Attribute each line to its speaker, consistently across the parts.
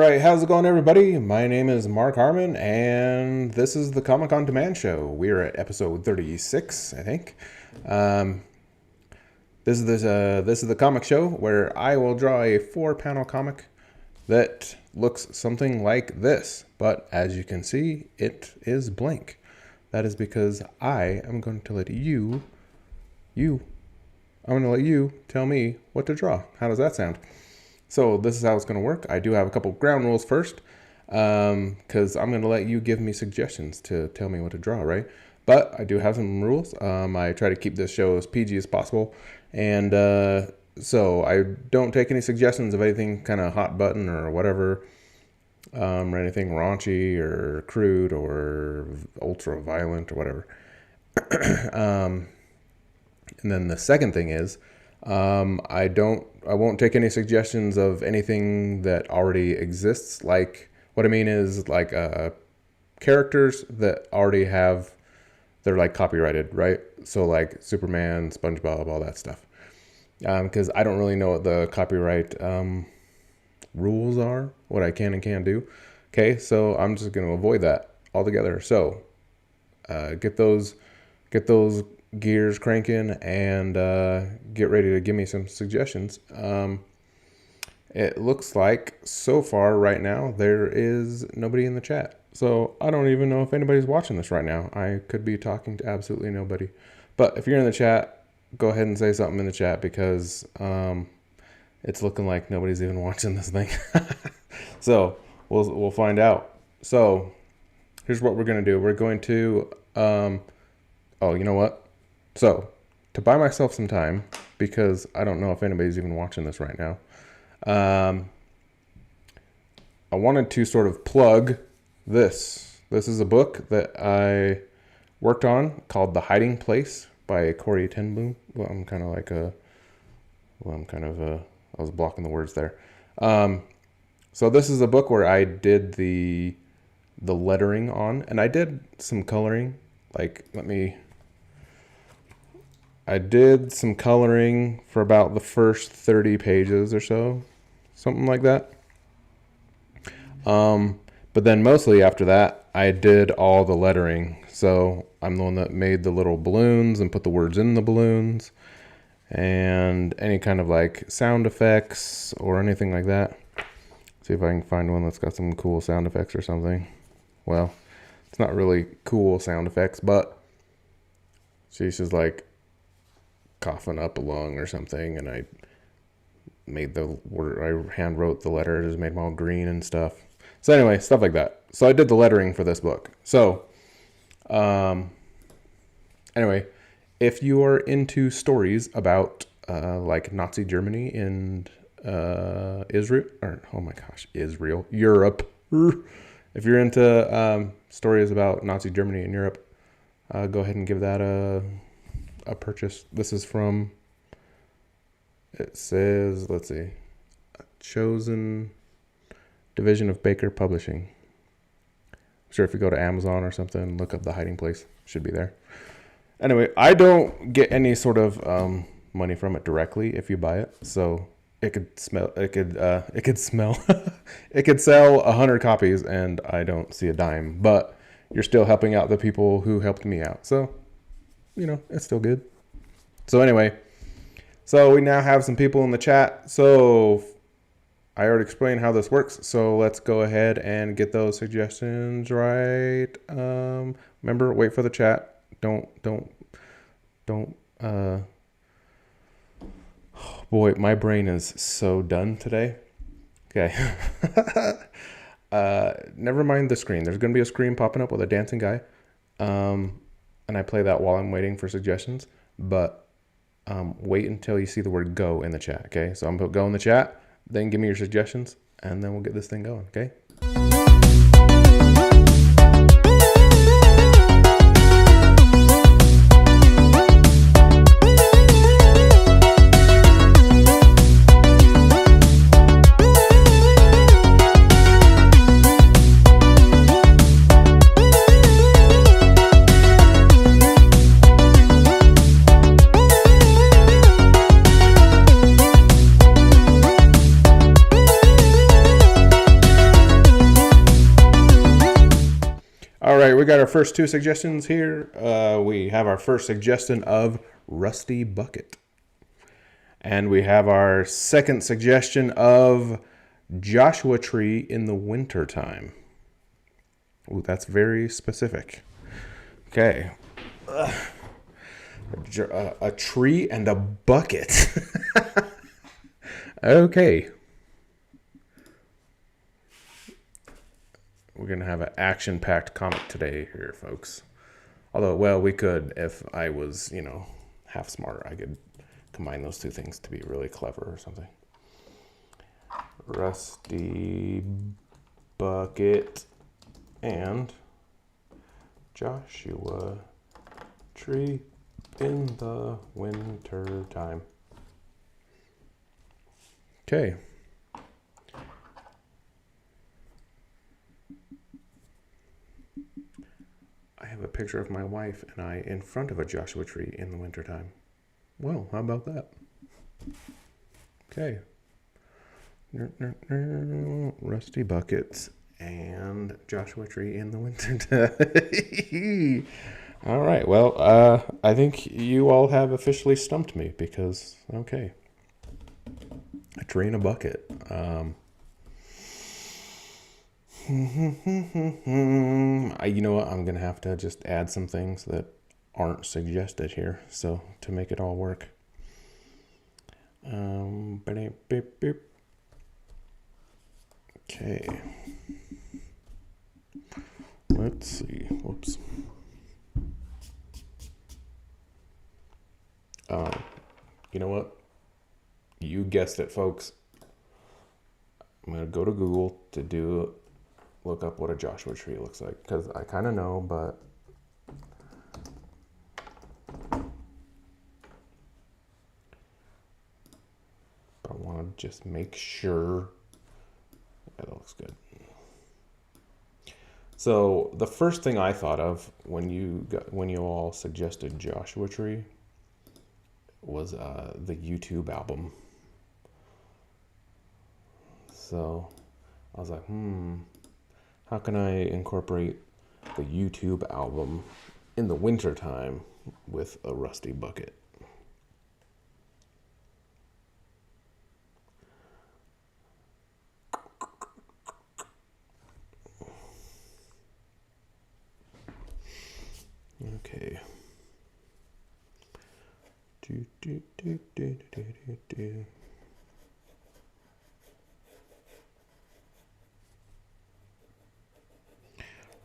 Speaker 1: right, how's it going, everybody? My name is Mark Harmon, and this is the Comic on Demand Show. We are at episode 36, I think. This is the comic show where I will draw a 4-panel comic that looks something like this. But as you can see, it is blank. That is because I am going to let you tell me what to draw. How does that sound? So this is how it's going to work. I do have a couple ground rules first, because I'm going to let you give me suggestions to tell me what to draw, right? But I do have some rules. I try to keep this show as PG as possible, and so I don't take any suggestions of anything kind of hot button or whatever, or anything raunchy or crude or ultra violent or whatever. And then the second thing is, I won't take any suggestions of anything that already exists. Like, what I mean is, like, characters that already have, they're like copyrighted, right? So like Superman, SpongeBob, all that stuff. Because I don't really know what the copyright rules are, what I can and can't do. Okay, so I'm just going to avoid that altogether. So get those gears cranking and get ready to give me some suggestions. It looks like so far right now there is nobody in the chat, so I don't even know if anybody's watching this right now. I could be talking to absolutely nobody, but if you're in the chat, go ahead and say something in the chat, because it's looking like nobody's even watching this thing. So we'll find out. So here's what we're going to do. We're going to oh, you know what? So, to buy myself some time, because I don't know if anybody's even watching this right now, I wanted to sort of plug this. This is a book that I worked on called The Hiding Place by Corey Tenboom. Well, I was blocking the words there. So this is a book where I did the lettering on, and I did some coloring. Like, I did some coloring for about the first 30 pages or so, something like that. But then mostly after that, I did all the lettering. So I'm the one that made the little balloons and put the words in the balloons, and any kind of like sound effects or anything like that. See if I can find one that's got some cool sound effects or something. Well, it's not really cool sound effects, but she's just like coughing up a lung or something, and I made the word, I hand wrote the letter, just made them all green and stuff. So anyway, stuff like that. So I did the lettering for this book. So anyway, if you are into stories about like Nazi Germany and Israel, or oh my gosh, Israel, Europe. If you're into stories about Nazi Germany and Europe, go ahead and give that a purchase. This is from, it says, let's see, Chosen Division of Baker Publishing. I'm sure if you go to Amazon or something, look up The Hiding Place, should be there. Anyway, I don't get any sort of money from it directly if you buy it, so it could sell 100 copies and I don't see a dime, but you're still helping out the people who helped me out, so you know, it's still good. So anyway, so we now have some people in the chat. So I already explained how this works. So let's go ahead and get those suggestions right. Remember, wait for the chat. Don't. Oh boy, my brain is so done today. Okay. Never mind the screen. There's going to be a screen popping up with a dancing guy. And I play that while I'm waiting for suggestions, but wait until you see the word go in the chat, okay? So I'm going to go in the chat, then give me your suggestions, and then we'll get this thing going, okay? we got our first two suggestions here. We have our first suggestion of Rusty Bucket. And we have our second suggestion of Joshua Tree in the wintertime. Ooh, that's very specific. Okay. A tree and a bucket. Okay. We're going to have an action-packed comic today here, folks. Although, well, we could, if I was, half smart, I could combine those two things to be really clever or something. Rusty Bucket and Joshua Tree in the winter time. Okay. I have a picture of my wife and I in front of a Joshua tree in the wintertime. Well, how about that? Okay. Rusty buckets and Joshua tree in the wintertime. All right. Well, I think you all have officially stumped me because, okay. A tree and a bucket. You know what? I'm going to have to just add some things that aren't suggested here, so to make it all work. Okay. Let's see. Whoops. You know what? You guessed it, folks. I'm going to go to Google to look up what a Joshua tree looks like, because I kind of know, but I want to just make sure. Yeah, that looks good. So the first thing I thought of when you all suggested Joshua Tree was the YouTube album. So I was like, how can I incorporate the YouTube album in the wintertime with a rusty bucket? Okay.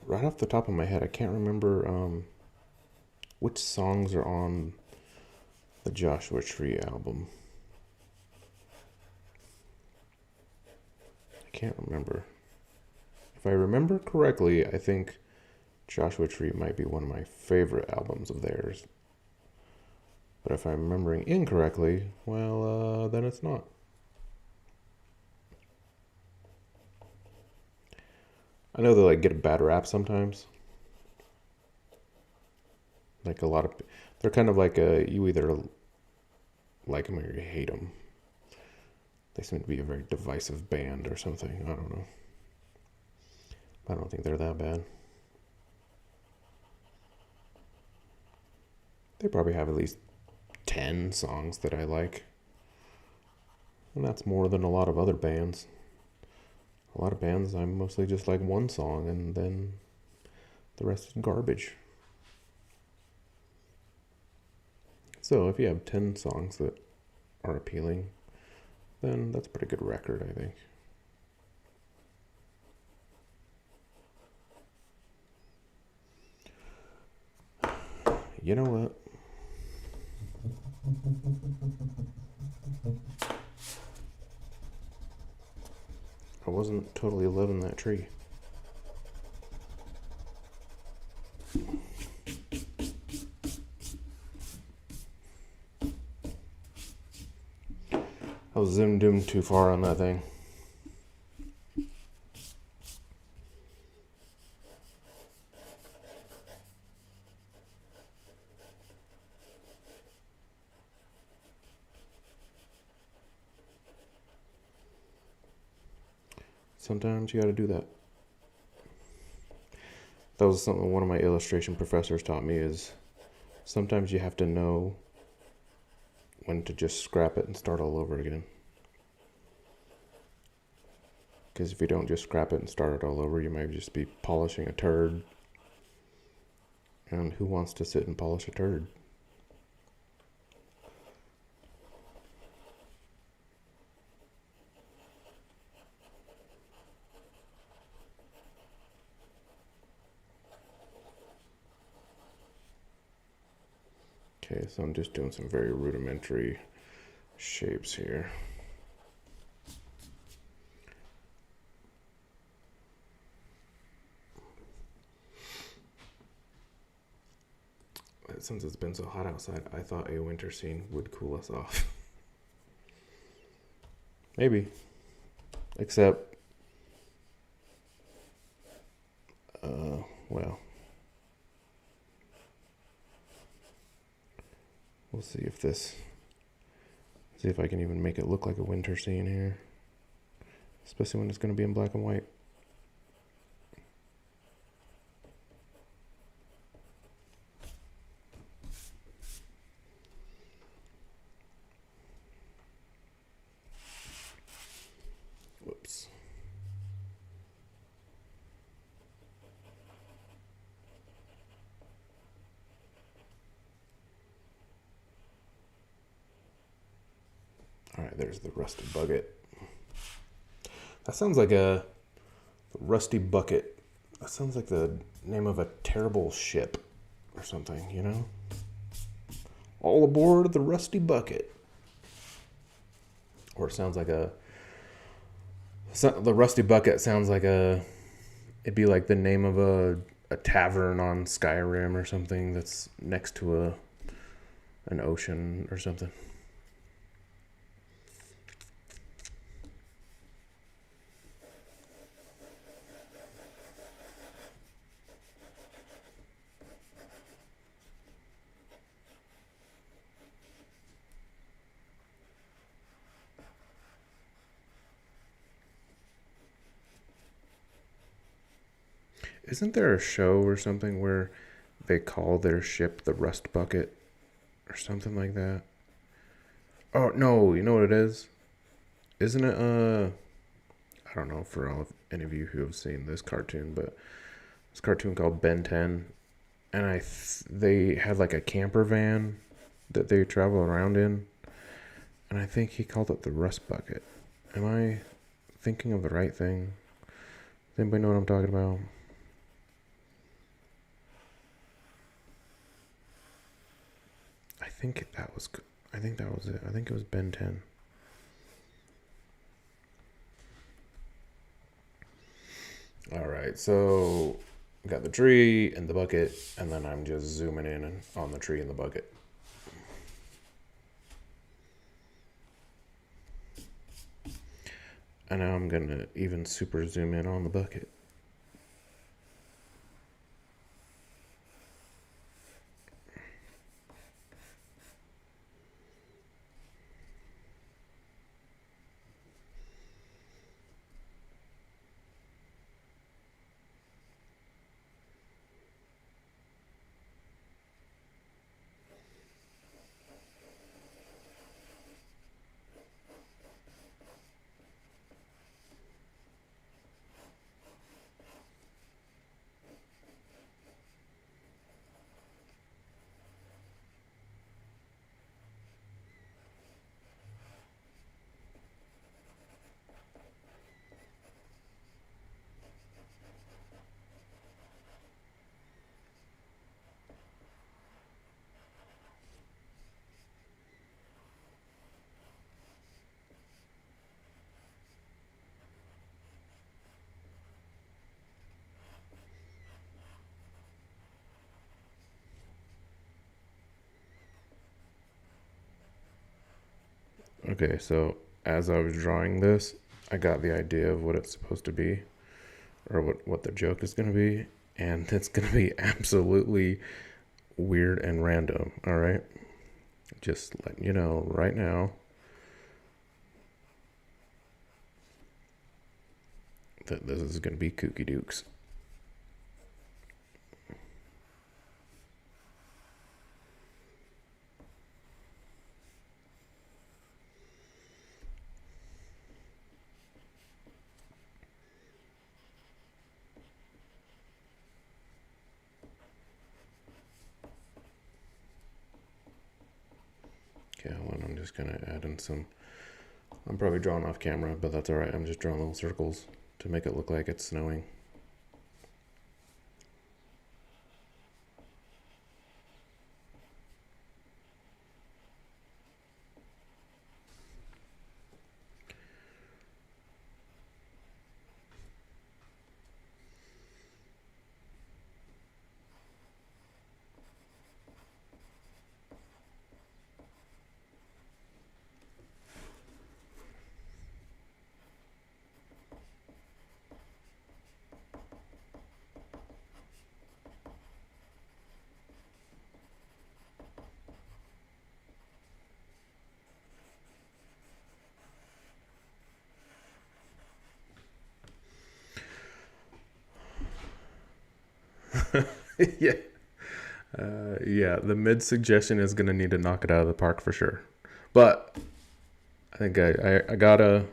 Speaker 1: Right off the top of my head, I can't remember which songs are on the Joshua Tree album. I can't remember. If I remember correctly, I think Joshua Tree might be one of my favorite albums of theirs. But if I'm remembering incorrectly, well, then it's not. I know they get a bad rap sometimes. Like a lot of, they're kind of like you either like them or you hate them. They seem to be a very divisive band or something. I don't know. I don't think they're that bad. They probably have at least 10 songs that I like. And that's more than a lot of other bands. A lot of bands, I mostly just like one song and then the rest is garbage. So if you have 10 songs that are appealing, then that's a pretty good record, I think. You know what? I wasn't totally loving that tree. I was zoomed in too far on that thing. Sometimes you gotta do that. That was something one of my illustration professors taught me is sometimes you have to know when to just scrap it and start all over again. Because if you don't just scrap it and start it all over, you might just be polishing a turd. And who wants to sit and polish a turd? Okay, so I'm just doing some very rudimentary shapes here. Since it's been so hot outside, I thought a winter scene would cool us off. Maybe. Except, well, we'll see if I can even make it look like a winter scene here. Especially when it's going to be in black and white. Whoops. All right, there's the rusty bucket. That sounds like a rusty bucket. That sounds like the name of a terrible ship or something, you know? All aboard the rusty bucket. Or it sounds like the rusty bucket sounds like it'd be like the name of a tavern on Skyrim or something that's next to an ocean or something. Isn't there a show or something where they call their ship the Rust Bucket or something like that? Oh, no, you know what it is? Isn't it, I don't know for any of you who have seen this cartoon, but this cartoon called Ben 10, and they had like a camper van that they travel around in, and I think he called it the Rust Bucket. Am I thinking of the right thing? Does anybody know what I'm talking about? I think that was it. I think it was Ben 10. All right, so we got the tree and the bucket, and then I'm just zooming in on the tree and the bucket. And now I'm gonna even super zoom in on the bucket. Okay, so as I was drawing this, I got the idea of what it's supposed to be, or what the joke is going to be, and it's going to be absolutely weird and random, all right? Just letting you know right now that this is going to be kooky dukes. just gonna add in some. I'm probably drawing off camera, but that's all right. I'm just drawing little circles to make it look like it's snowing. Yeah. Yeah, the mid suggestion is gonna need to knock it out of the park for sure. But I think I got a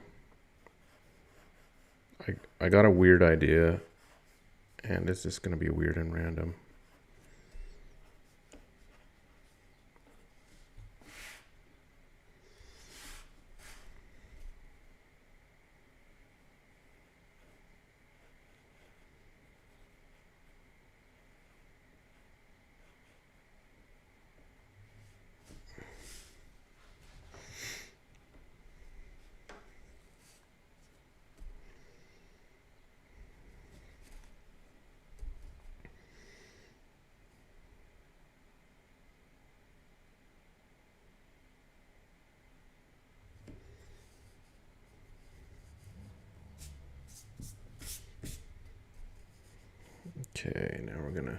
Speaker 1: weird idea, and it's just gonna be weird and random. Okay, now we're gonna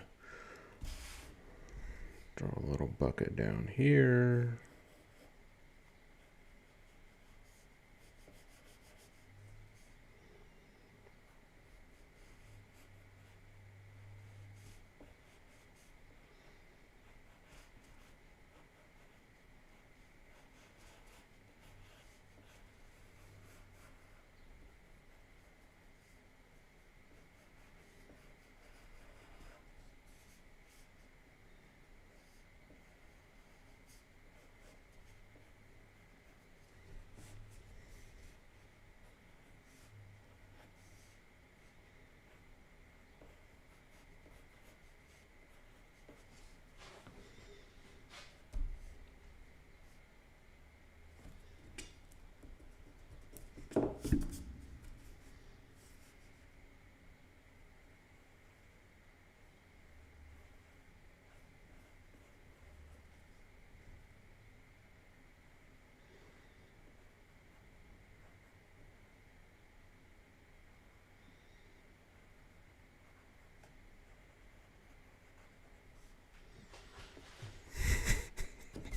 Speaker 1: draw a little bucket down here.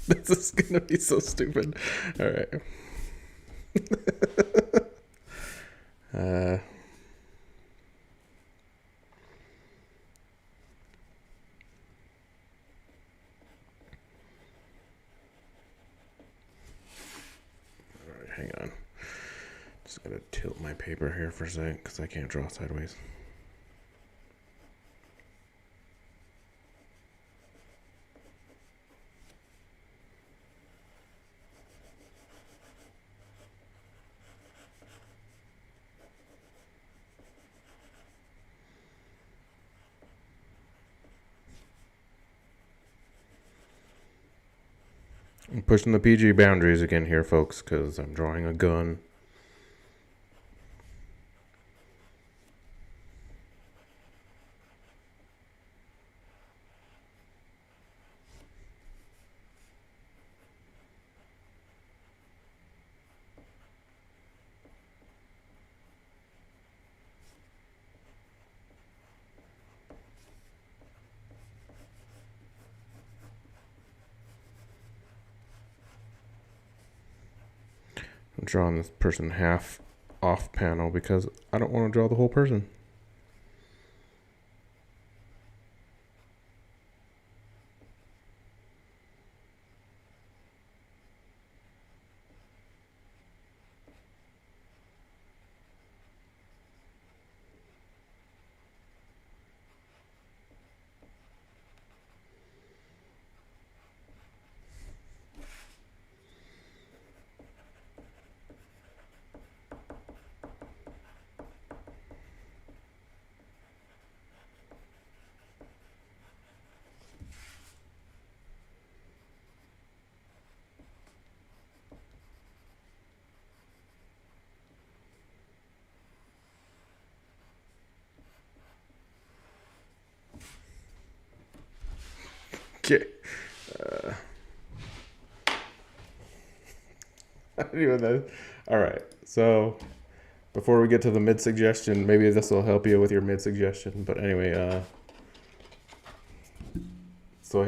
Speaker 1: This is gonna be so stupid. All right. uh, all right, hang on. Just gotta tilt my paper here for a second because I can't draw sideways. I'm pushing the PG boundaries again here, folks, because I'm drawing a gun. I'm drawing this person half off panel because I don't want to draw the whole person. Okay. All right. So before we get to the mid suggestion, maybe this will help you with your mid suggestion. But anyway, so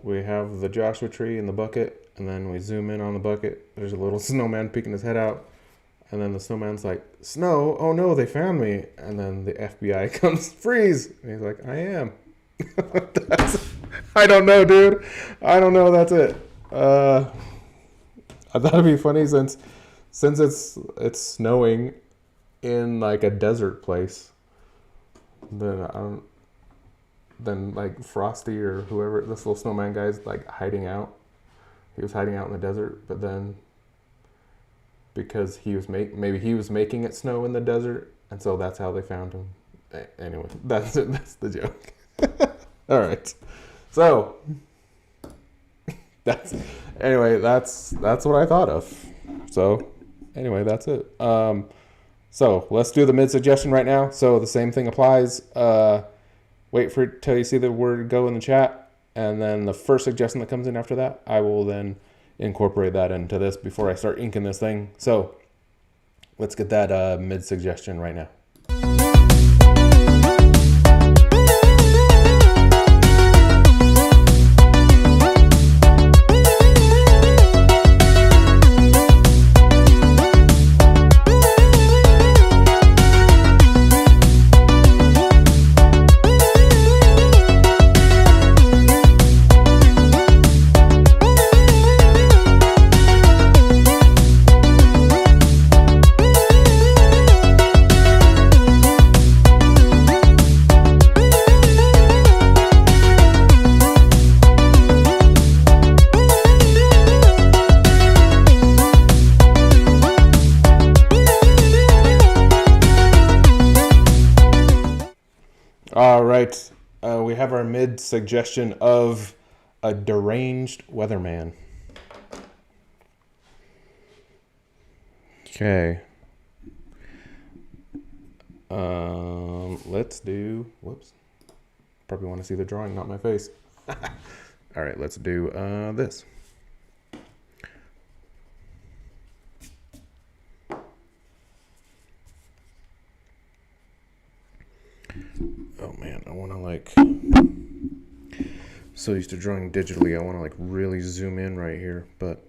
Speaker 1: we have the Joshua tree in the bucket, and then we zoom in on the bucket. There's a little snowman peeking his head out, and then the snowman's like, "Snow! Oh no, they found me!" And then the FBI comes, "Freeze!" And he's like, "I am." I don't know, dude. I don't know. That's it. I thought it'd be funny since it's snowing in like a desert place. Then like Frosty or whoever, this little snowman guy's like hiding out. He was hiding out in the desert, but then because maybe he was making it snow in the desert, and so that's how they found him. Anyway, that's it. That's the joke. All right, so that's what I thought of. So anyway, that's it. So let's do the mid suggestion right now. So the same thing applies. Wait for it till you see the word go in the chat, and then the first suggestion that comes in after that, I will then incorporate that into this before I start inking this thing. So let's get that mid suggestion right now. All right, we have our mid suggestion of a deranged weatherman. Okay. Let's do. Whoops. Probably want to see the drawing, not my face. All right, let's do this. Oh man, I want to like. So used to drawing digitally, I want to like really zoom in right here, but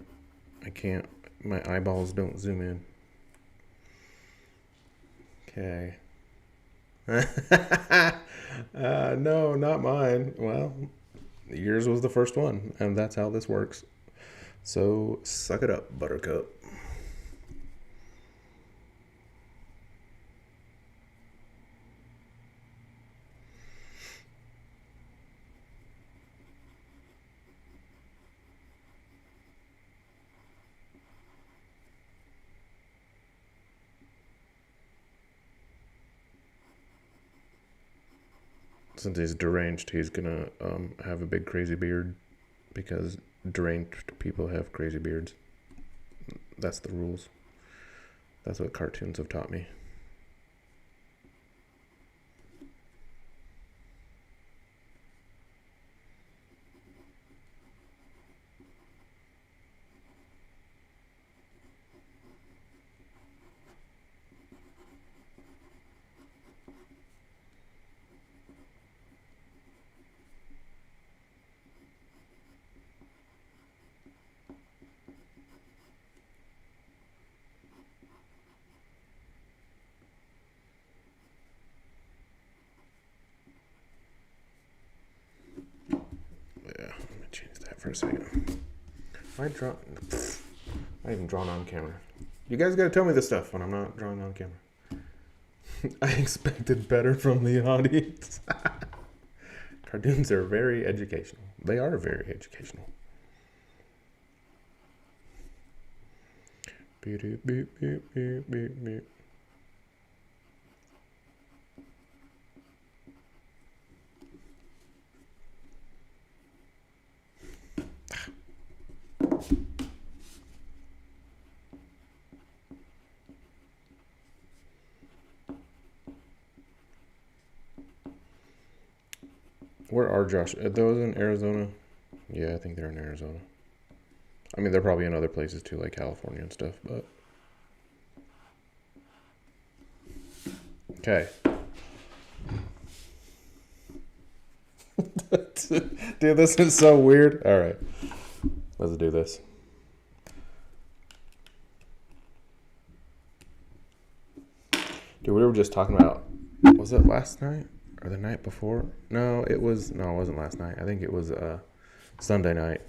Speaker 1: I can't. My eyeballs don't zoom in. Okay. No, not mine. Well, yours was the first one, and that's how this works. So suck it up, Buttercup. Since he's deranged, he's gonna have a big crazy beard, because deranged people have crazy beards. That's the rules. That's what cartoons have taught me. For a second. I even drawn on camera. You guys gotta tell me this stuff when I'm not drawing on camera. I expected better from the audience. Cartoons are very educational. They are very educational. Beep, beep, beep, beep, beep, beep. Where are Josh? Are those in Arizona? Yeah, I think they're in Arizona. I mean, they're probably in other places too, like California and stuff. But okay, dude, this is so weird. All right, let's do this. Dude, we were just talking about. Was it last night or the night before? No, it was. No, it wasn't last night. I think it was Sunday night.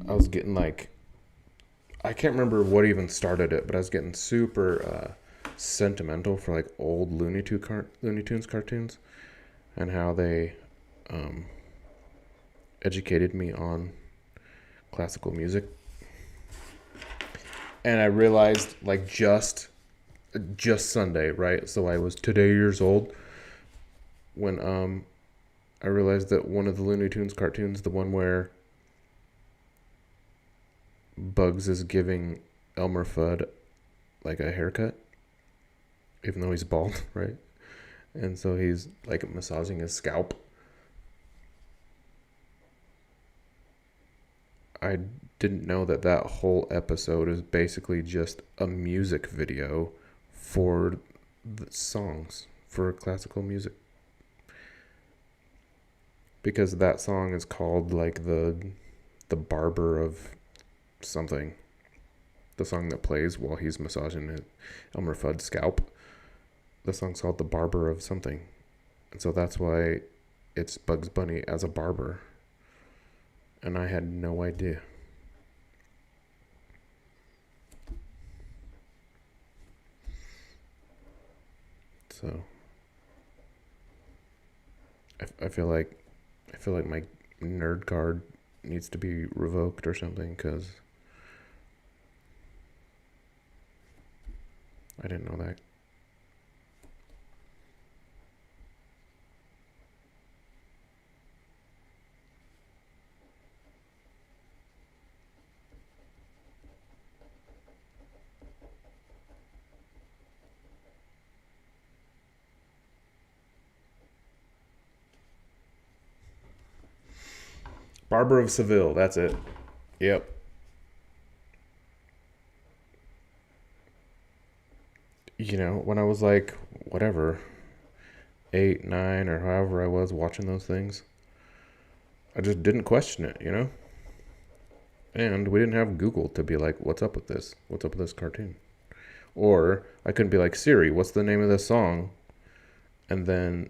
Speaker 1: I was getting like. I can't remember what even started it, but I was getting super sentimental for like old Looney Tunes cartoons and how they um, educated me on classical music. And I realized like just Sunday, right? So I was today years old when I realized that one of the Looney Tunes cartoons, the one where Bugs is giving Elmer Fudd like a haircut, even though he's bald, right? And so he's like massaging his scalp. I didn't know that that whole episode is basically just a music video for the songs for classical music, because that song is called like the barber of something, the song that plays while he's massaging Elmer Fudd's scalp. The song's called the barber of something, and so that's why it's Bugs Bunny as a barber, and I had no idea. So I feel like my nerd card needs to be revoked or something because I didn't know that. Barber of Seville, that's it. Yep. You know, when I was like, whatever, 8, 9, or however I was watching those things, I just didn't question it, you know? And we didn't have Google to be like, what's up with this? What's up with this cartoon? Or I couldn't be like, Siri, what's the name of this song? And then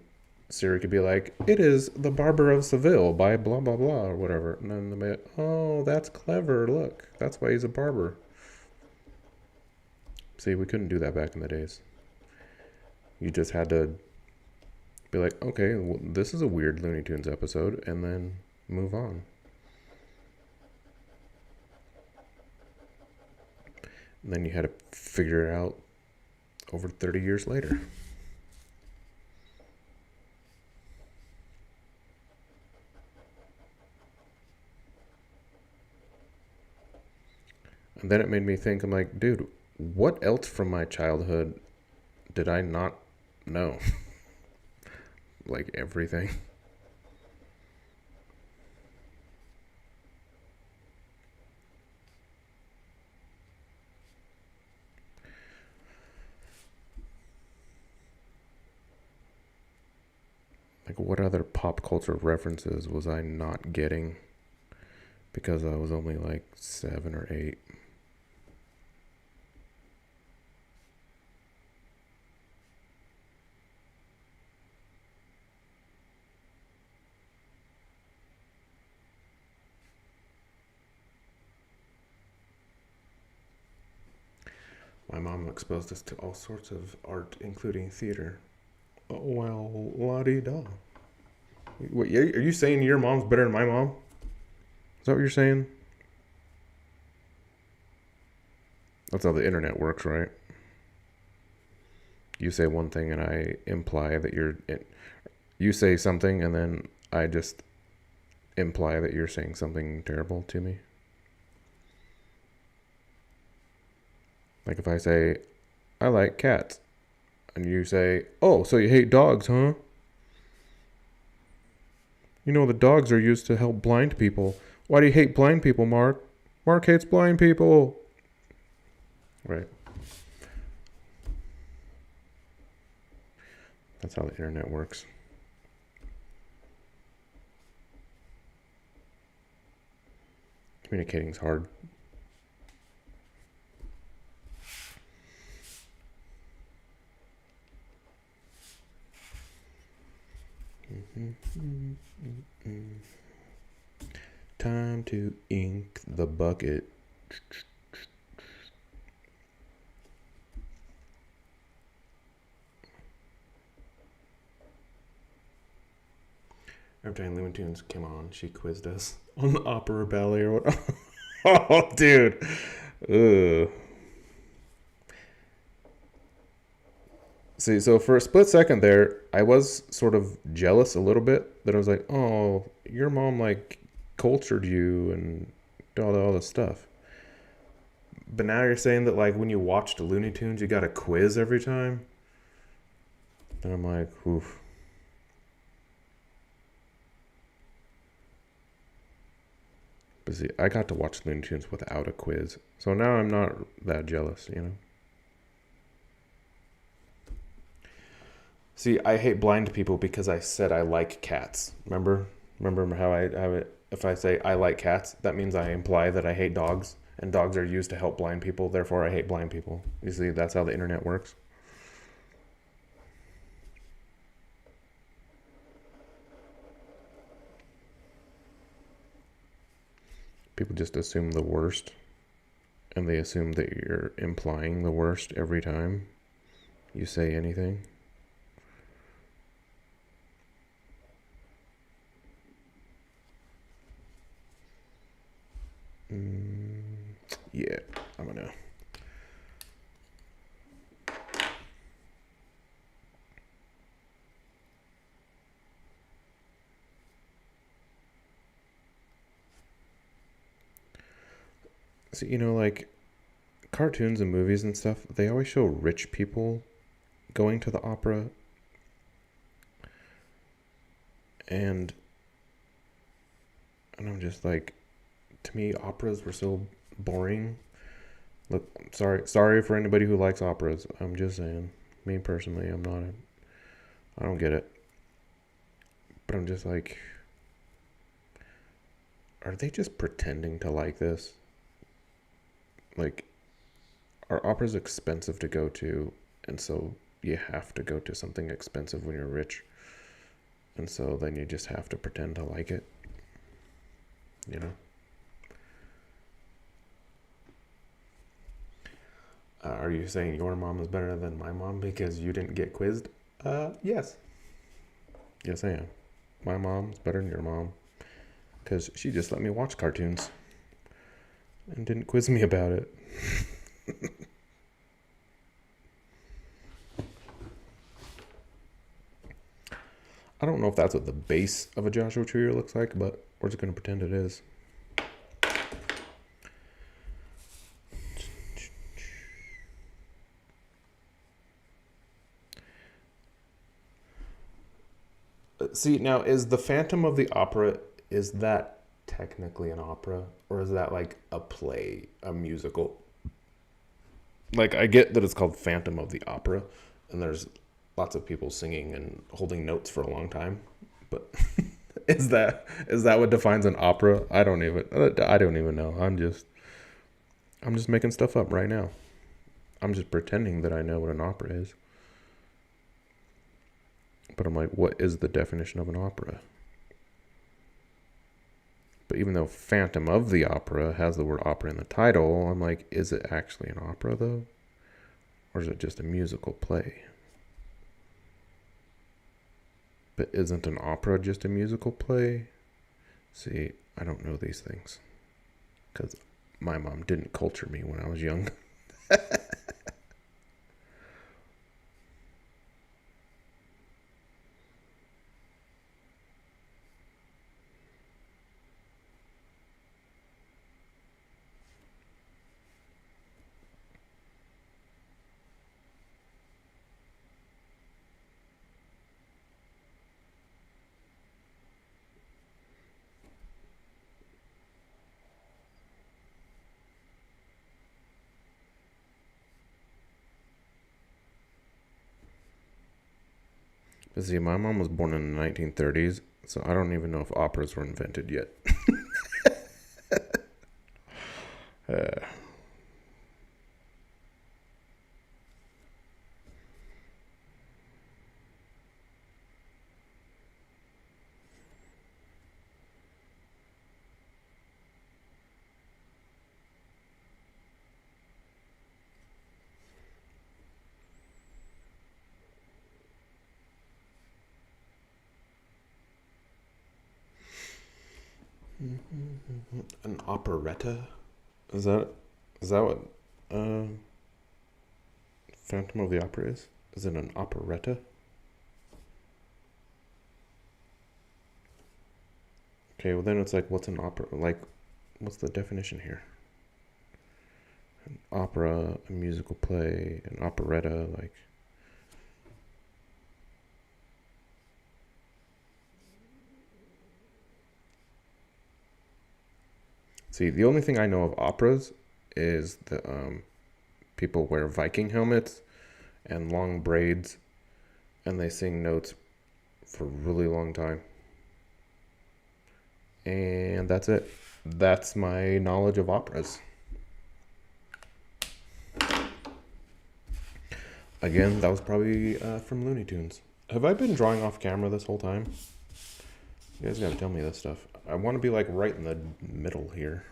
Speaker 1: Siri could be like, it is The Barber of Seville by blah, blah, blah, or whatever. And then they'll be like, oh, that's clever. Look, that's why he's a barber. See, we couldn't do that back in the days. You just had to be like, okay, well, this is a weird Looney Tunes episode, and then move on. And then you had to figure it out over 30 years later. And then it made me think, I'm like, dude, what else from my childhood did I not know? Like everything. Like, what other pop culture references was I not getting because I was only like 7 or 8? My mom exposed us to all sorts of art, including theater. Oh, well, la-di-da. Wait, are you saying your mom's better than my mom? Is that what you're saying? That's how the internet works, right? You say one thing and I imply that you say something and then I just imply that you're saying something terrible to me. Like if I say, I like cats, and you say, oh, so you hate dogs, huh? You know, the dogs are used to help blind people. Why do you hate blind people, Mark? Mark hates blind people. Right. That's how the internet works. Communicating's hard. Time to ink the bucket. Every time Looney Tunes came on, she quizzed us on the opera ballet or what. Oh, dude. Ugh. See, so for a split second there, I was sort of jealous a little bit that I was like, oh, your mom like cultured you and all this stuff. But now you're saying that like when you watched Looney Tunes, you got a quiz every time. And I'm like, oof. But see, I got to watch Looney Tunes without a quiz, so now I'm not that jealous, you know. See, I hate blind people because I said I like cats. Remember how I have it? If I say I like cats, that means I imply that I hate dogs, and dogs are used to help blind people. Therefore, I hate blind people. You see, that's how the internet works. People just assume the worst, and they assume that you're implying the worst every time you say anything. Yeah, I'm gonna. So, you know, like cartoons and movies and stuff, they always show rich people going to the opera. And I'm just like, to me, operas were so boring. Look, sorry for anybody who likes operas. I'm just saying, me personally, I don't get it. But I'm just like, are they just pretending to like this? Like, are operas expensive to go to, and so you have to go to something expensive when you're rich, and so then you just have to pretend to like it, you know? Are you saying your mom is better than my mom because you didn't get quizzed? Yes. Yes, I am. My mom's better than your mom because she just let me watch cartoons and didn't quiz me about it. I don't know if that's what the base of a Joshua Tree looks like, but we're just going to pretend it is. See, now, is the Phantom of the Opera, is that technically an opera? Or is that like a play, a musical? Like, I get that it's called Phantom of the Opera, and there's lots of people singing and holding notes for a long time. But is that what defines an opera? I don't even know. I'm just making stuff up right now. I'm just pretending that I know what an opera is. But I'm like, what is the definition of an opera? But even though Phantom of the Opera has the word opera in the title, I'm like, is it actually an opera though? Or is it just a musical play? But isn't an opera just a musical play? See, I don't know these things. Because my mom didn't culture me when I was young. See, my mom was born in the 1930s, so I don't even know if operas were invented yet. uh, an operetta? Is that what uh, Phantom of the Opera is? Is it an operetta? Okay, well then it's like, what's an opera? Like, what's the definition here? An opera, a musical play, an operetta, like. See, the only thing I know of operas is the people wear Viking helmets and long braids, and they sing notes for a really long time. And that's it. That's my knowledge of operas. Again, that was probably from Looney Tunes. Have I been drawing off camera this whole time? You guys gotta tell me this stuff. I want to be like right in the middle here.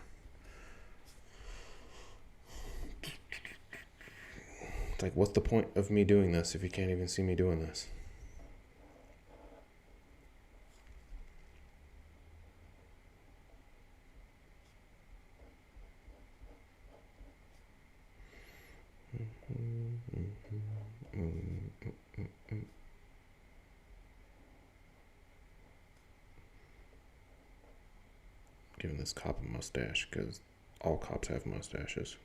Speaker 1: It's like, what's the point of me doing this if you can't even see me doing this? Giving this cop a mustache because all cops have mustaches.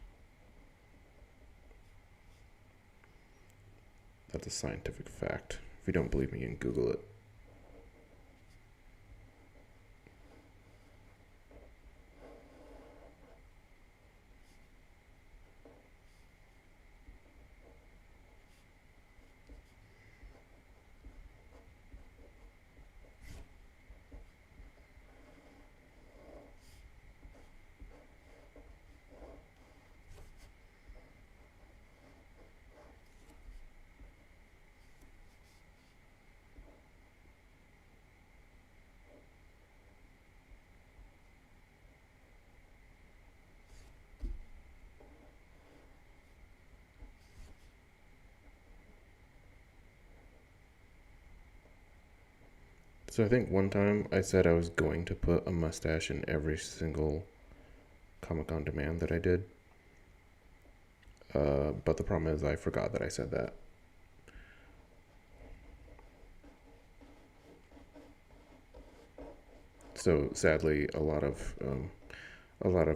Speaker 1: That's a scientific fact. If you don't believe me, you can Google it. So I think one time I said I was going to put a mustache in every single Comic Con demand that I did. But the problem is I forgot that I said that. So sadly, a lot of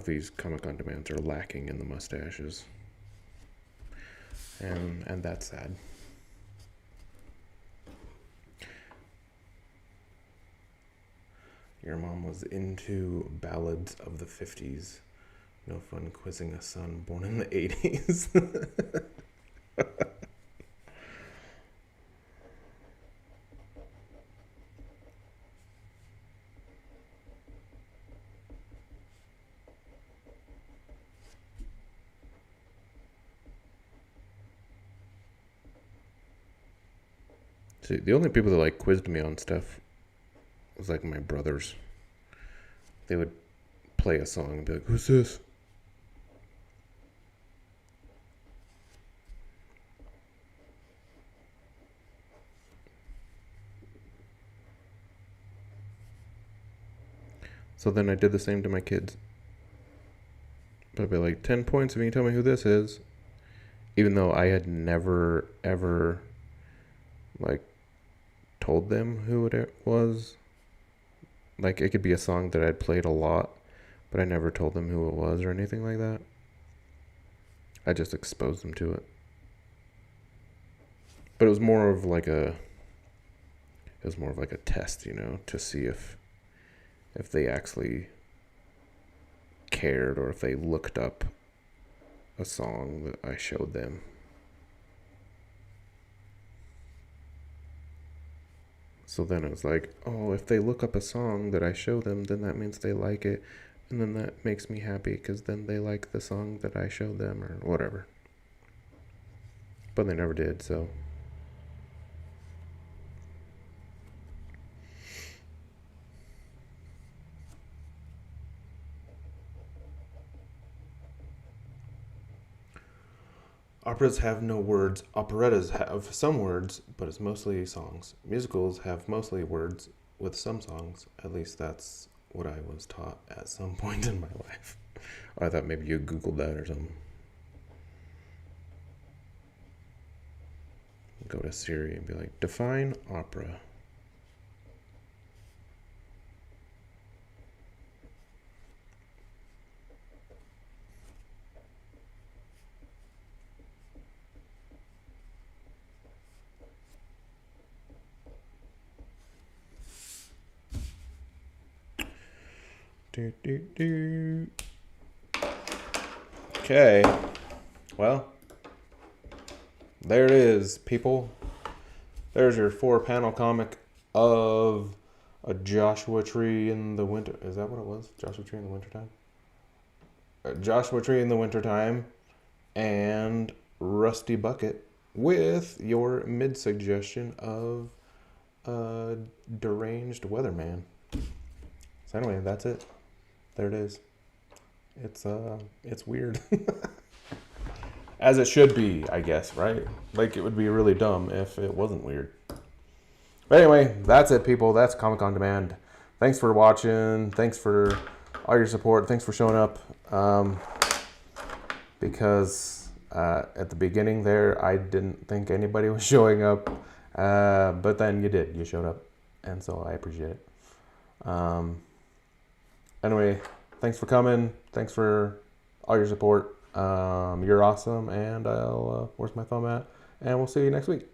Speaker 1: these Comic Con demands are lacking in the mustaches, and that's sad. Your mom was into ballads of the 50s. No fun quizzing a son born in the 80s. See, the only people that like quizzed me on stuff was like my brothers. They would play a song and be like, "Who's this?" So then I did the same to my kids. But I'd be like, 10 points if you can tell me who this is. Even though I had never, ever, like, told them who it was. Like, it could be a song that I'd played a lot, but I never told them who it was or anything like that. I just exposed them to it. But it was more of like a test, to see if they actually cared or if they looked up a song that I showed them. So then it was like, oh, if they look up a song that I show them, then that means they like it. And then that makes me happy because then they like the song that I showed them or whatever. But they never did, so. Operas have no words. Operettas have some words, but it's mostly songs. Musicals have mostly words with some songs. At least that's what I was taught at some point in my life. Or I thought maybe you Googled that or something. Go to Siri and be like, define opera. Okay. Well, there it is, people. There's your 4-panel comic of a Joshua Tree in the winter. Is that what it was? Joshua Tree in the wintertime? Joshua Tree in the wintertime and Rusty Bucket with your mid-suggestion of a deranged weatherman. So anyway, that's it. There it is. It's weird. As it should be, I guess, right? Like, it would be really dumb if it wasn't weird. But anyway, that's it, people. That's Comic on Demand. Thanks for watching. Thanks for all your support. Thanks for showing up. Because at the beginning there, I didn't think anybody was showing up. But then you did. You showed up. And so I appreciate it. Anyway, thanks for coming. Thanks for all your support. You're awesome, and where's my thumb at? And we'll see you next week.